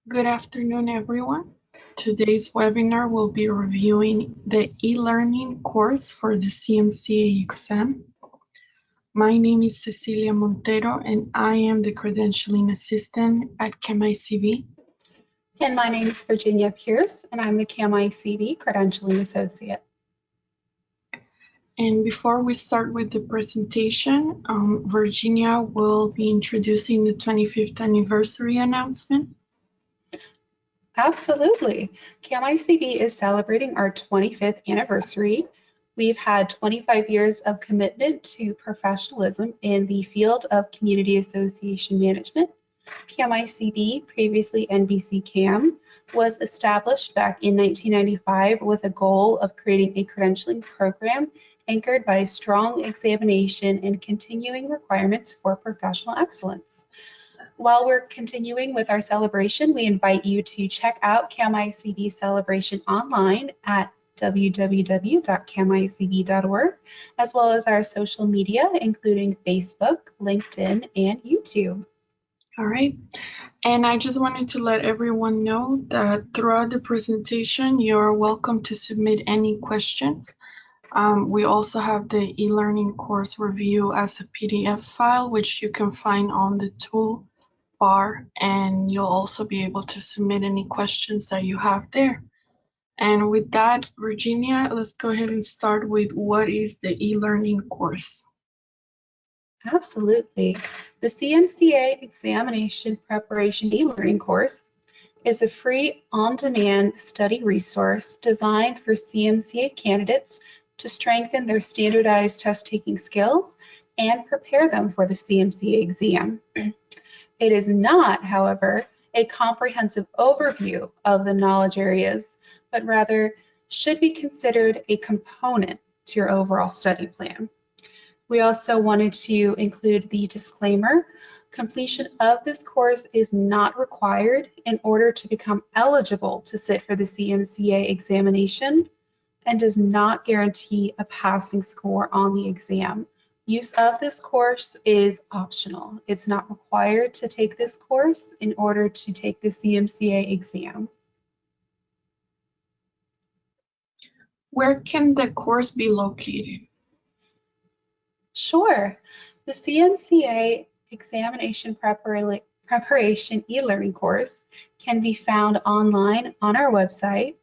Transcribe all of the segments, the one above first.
Good afternoon, everyone. Today's webinar will be reviewing the e-learning course for the CMCA exam. My name is Cecilia Montero, and I am the credentialing assistant at CAMICB. And my name is Virginia Pierce, and I'm the CAMICB Credentialing Associate. And before we start with the presentation, Virginia will be introducing the 25th anniversary announcement. Absolutely. CAMICB is celebrating our 25th anniversary. We've had 25 years of commitment to professionalism in the field of community association management. CAMICB, previously NBC CAM, was established back in 1995 with a goal of creating a credentialing program anchored by strong examination and continuing requirements for professional excellence. While we're continuing with our celebration, we invite you to check out CAMICB celebration online at www.camicb.org, as well as our social media, including Facebook, LinkedIn, and YouTube. All right. And I just wanted to let everyone know that throughout the presentation, you're welcome to submit any questions. We also have the e-learning course review as a PDF file, which you can find on the toolbar, and you'll also be able to submit any questions that you have there. And with that, Virginia, let's go ahead and start with what is the e-learning course. Absolutely. The CMCA Examination Preparation e-learning course is a free on-demand study resource designed for CMCA candidates to strengthen their standardized test-taking skills and prepare them for the CMCA exam. It is not, however, a comprehensive overview of the knowledge areas, but rather should be considered a component to your overall study plan. We also wanted to include the disclaimer: completion of this course is not required in order to become eligible to sit for the CMCA examination and does not guarantee a passing score on the exam. Use of this course is optional. It's not required to take this course in order to take the CMCA exam. Where can the course be located? Sure. The CMCA Examination Preparation e-learning course can be found online on our website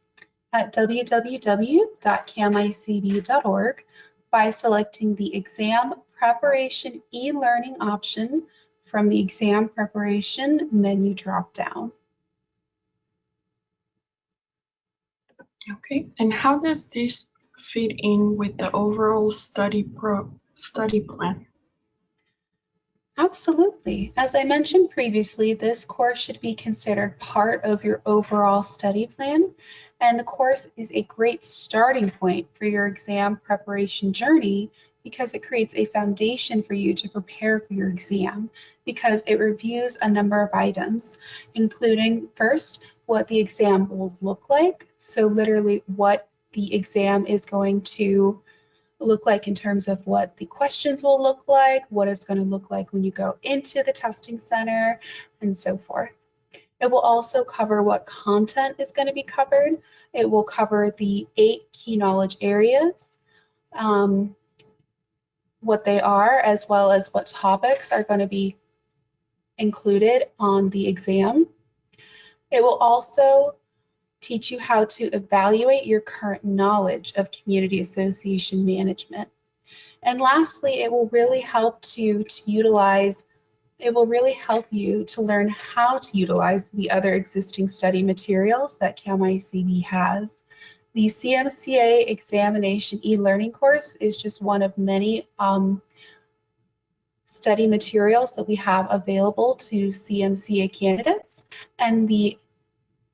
at www.camicb.org by selecting the Exam Preparation e-learning option from the Exam Preparation menu dropdown. Okay, and how does this fit in with the overall study plan? Absolutely. As I mentioned previously, this course should be considered part of your overall study plan, and the course is a great starting point for your exam preparation journey because it creates a foundation for you to prepare for your exam, because it reviews a number of items, including first, what the exam will look like. So literally what the exam is going to look like in terms of what the questions will look like, what it's going to look like when you go into the testing center, and so forth. It will also cover what content is going to be covered. It will cover the 8 key knowledge areas, what they are, as well as what topics are going to be included on the exam. It will also teach you how to evaluate your current knowledge of community association management. And lastly, it will really help you to learn how to utilize the other existing study materials that CAMICB has. The CMCA Examination e-learning course is just one of many study materials that we have available to CMCA candidates, and the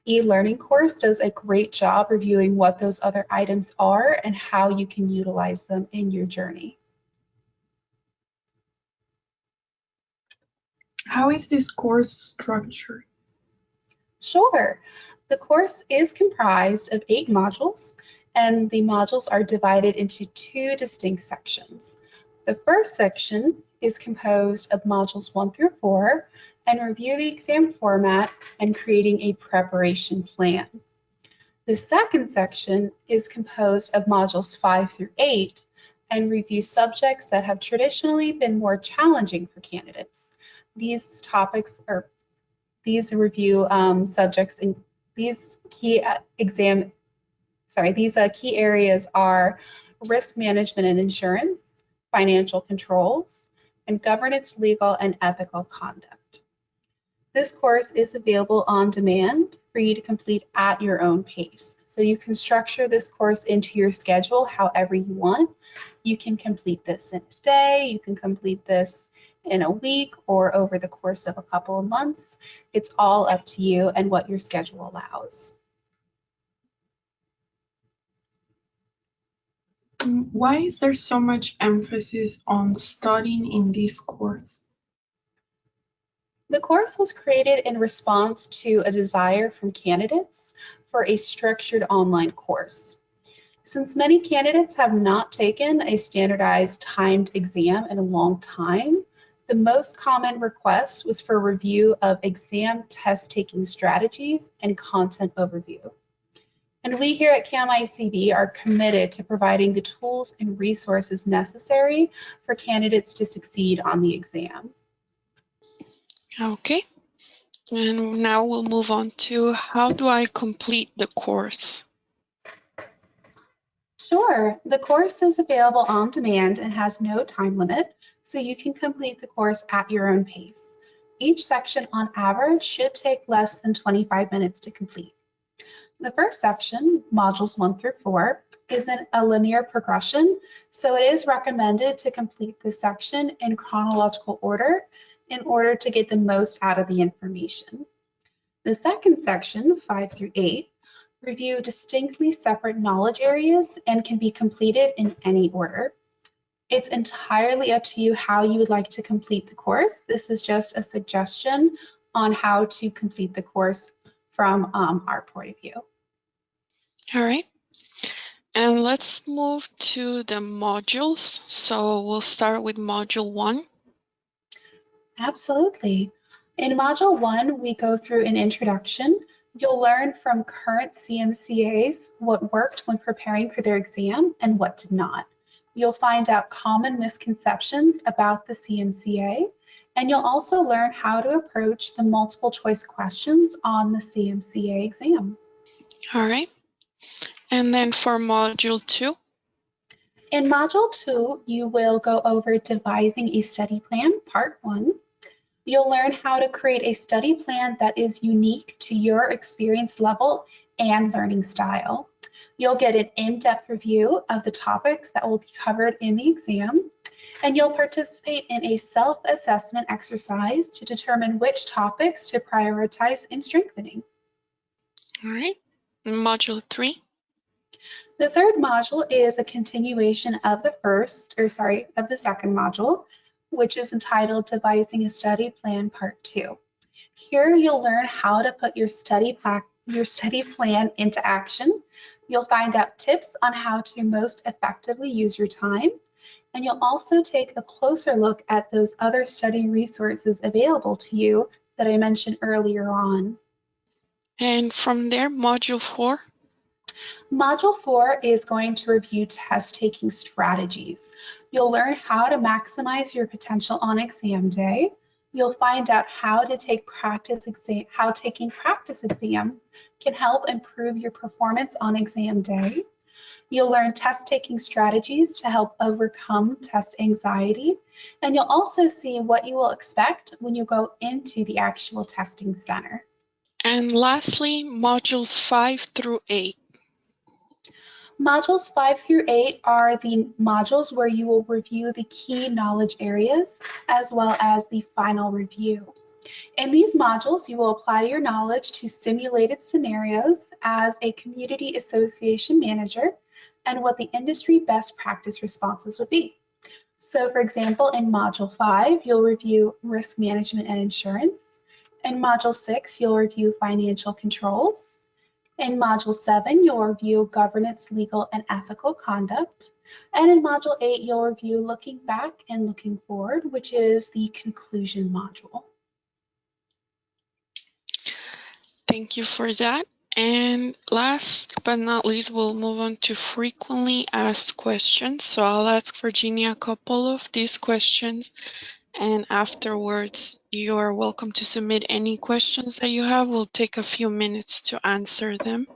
e-learning course does a great job reviewing what those other items are and how you can utilize them in your journey. How is this course structured? Sure. The course is comprised of 8 modules, and the modules are divided into 2 distinct sections. The first section is composed of modules 1 through 4, and review the exam format and creating a preparation plan. The second section is composed of modules 5 through 8 and review subjects that have traditionally been more challenging for candidates. These topics are these review subjects in these key key areas are risk management and insurance, financial controls, and governance, legal, and ethical conduct. This course is available on demand for you to complete at your own pace. So you can structure this course into your schedule however you want. You can complete this in a day, you can complete this in a week, or over the course of a couple of months. It's all up to you and what your schedule allows. Why is there so much emphasis on studying in this course? The course was created in response to a desire from candidates for a structured online course. Since many candidates have not taken a standardized timed exam in a long time, the most common request was for review of exam test-taking strategies and content overview. And we here at CAMICB are committed to providing the tools and resources necessary for candidates to succeed on the exam. Okay, and now we'll move on to how do I complete the course? Sure, the course is available on demand and has no time limit, so you can complete the course at your own pace. Each section on average should take less than 25 minutes to complete. The first section, modules 1 through 4, is in a linear progression, so it is recommended to complete this section in chronological order in order to get the most out of the information. The second section, 5 through 8, review distinctly separate knowledge areas and can be completed in any order. It's entirely up to you how you would like to complete the course. This is just a suggestion on how to complete the course from our point of view. All right, and let's move to the modules. So we'll start with module 1. Absolutely. In Module 1, we go through an introduction. You'll learn from current CMCAs what worked when preparing for their exam and what did not. You'll find out common misconceptions about the CMCA, and you'll also learn how to approach the multiple choice questions on the CMCA exam. All right, and then for module 2. In Module 2, you will go over devising a study plan, Part 1. You'll learn how to create a study plan that is unique to your experience level and learning style. You'll get an in-depth review of the topics that will be covered in the exam, and you'll participate in a self-assessment exercise to determine which topics to prioritize in strengthening. All right, module 3. The third module is a continuation of the second module, which is entitled Devising a Study Plan Part 2. Here you'll learn how to put your study plan into action. You'll find out tips on how to most effectively use your time, and you'll also take a closer look at those other study resources available to you that I mentioned earlier on. And from there, module 4. Module 4 is going to review test-taking strategies. You'll learn how to maximize your potential on exam day. You'll find out how taking practice exams can help improve your performance on exam day. You'll learn test-taking strategies to help overcome test anxiety. And you'll also see what you will expect when you go into the actual testing center. And lastly, modules 5 through 8. Modules 5 through 8 are the modules where you will review the key knowledge areas as well as the final review. In these modules, you will apply your knowledge to simulated scenarios as a community association manager and what the industry best practice responses would be. So for example, in Module 5, you'll review risk management and insurance. In Module 6, you'll review financial controls. In Module 7, you'll review governance, legal, and ethical conduct. And in Module 8, you'll review looking back and looking forward, which is the conclusion module. Thank you for that. And last but not least, we'll move on to frequently asked questions. So I'll ask Virginia a couple of these questions, and afterwards, you are welcome to submit any questions that you have. We'll take a few minutes to answer them.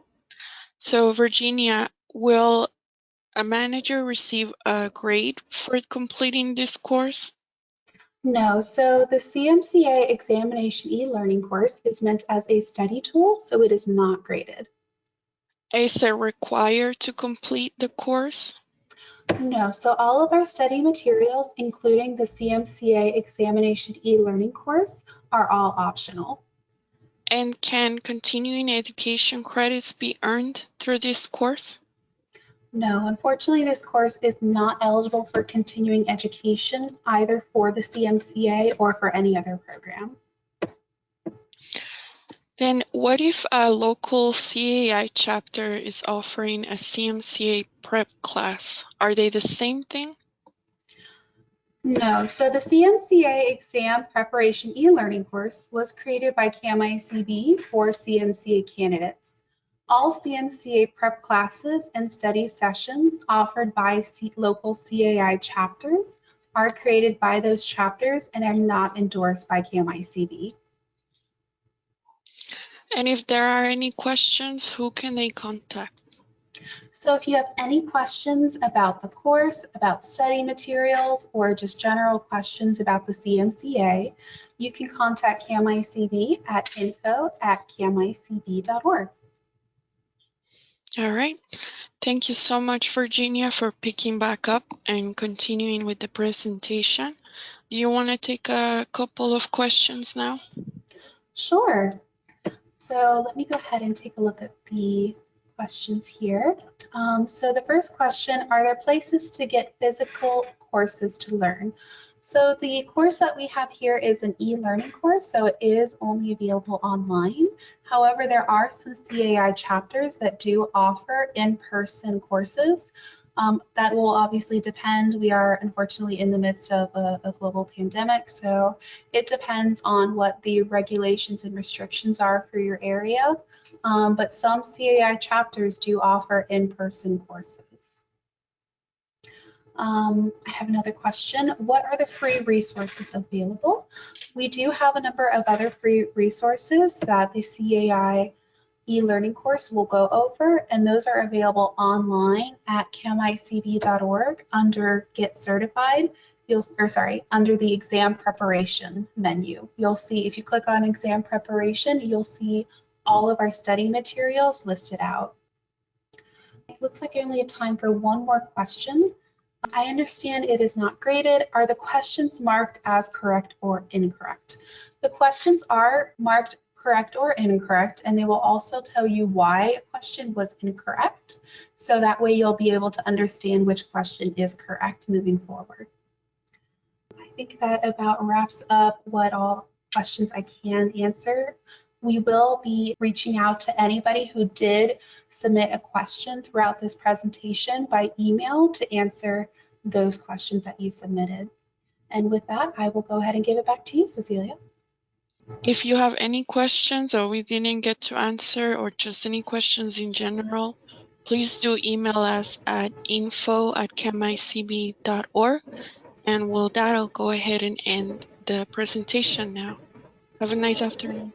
So Virginia, will a manager receive a grade for completing this course? No, so the CMCA examination e-learning course is meant as a study tool, so it is not graded. Is it required to complete the course? No, so all of our study materials, including the CMCA examination e-learning course, are all optional. And can continuing education credits be earned through this course? No, unfortunately, this course is not eligible for continuing education, either for the CMCA or for any other program. Then what if a local CAI chapter is offering a CMCA prep class? Are they the same thing? No, so the CMCA exam preparation e-learning course was created by CAMICB for CMCA candidates. All CMCA prep classes and study sessions offered by local CAI chapters are created by those chapters and are not endorsed by CAMICB. And if there are any questions, who can they contact? So if you have any questions about the course, about study materials, or just general questions about the CMCA, you can contact CAMICB at info@camicb.org. All right. Thank you so much, Virginia, for picking back up and continuing with the presentation. Do you want to take a couple of questions now? Sure. So let me go ahead and take a look at the questions here. So the first question, are there places to get physical courses to learn? So the course that we have here is an e-learning course, so it is only available online. However, there are some CAI chapters that do offer in-person courses. That will obviously depend. We are unfortunately in the midst of a global pandemic, so it depends on what the regulations and restrictions are for your area. But some CAI chapters do offer in-person courses. I have another question. What are the free resources available? We do have a number of other free resources that the CAI e-learning course will go over, and those are available online at camicb.org under Get Certified. Under the exam preparation menu. You'll see, if you click on exam preparation, you'll see all of our study materials listed out. It looks like I only have time for one more question. I understand it is not graded. Are the questions marked as correct or incorrect? The questions are marked correct or incorrect, and they will also tell you why a question was incorrect. So that way you'll be able to understand which question is correct moving forward. I think that about wraps up what all questions I can answer. We will be reaching out to anybody who did submit a question throughout this presentation by email to answer those questions that you submitted. And with that, I will go ahead and give it back to you, Cecilia. If you have any questions or we didn't get to answer, or just any questions in general, please do email us at info@camicb.org. And with that, I'll go ahead and end the presentation now. Have a nice afternoon.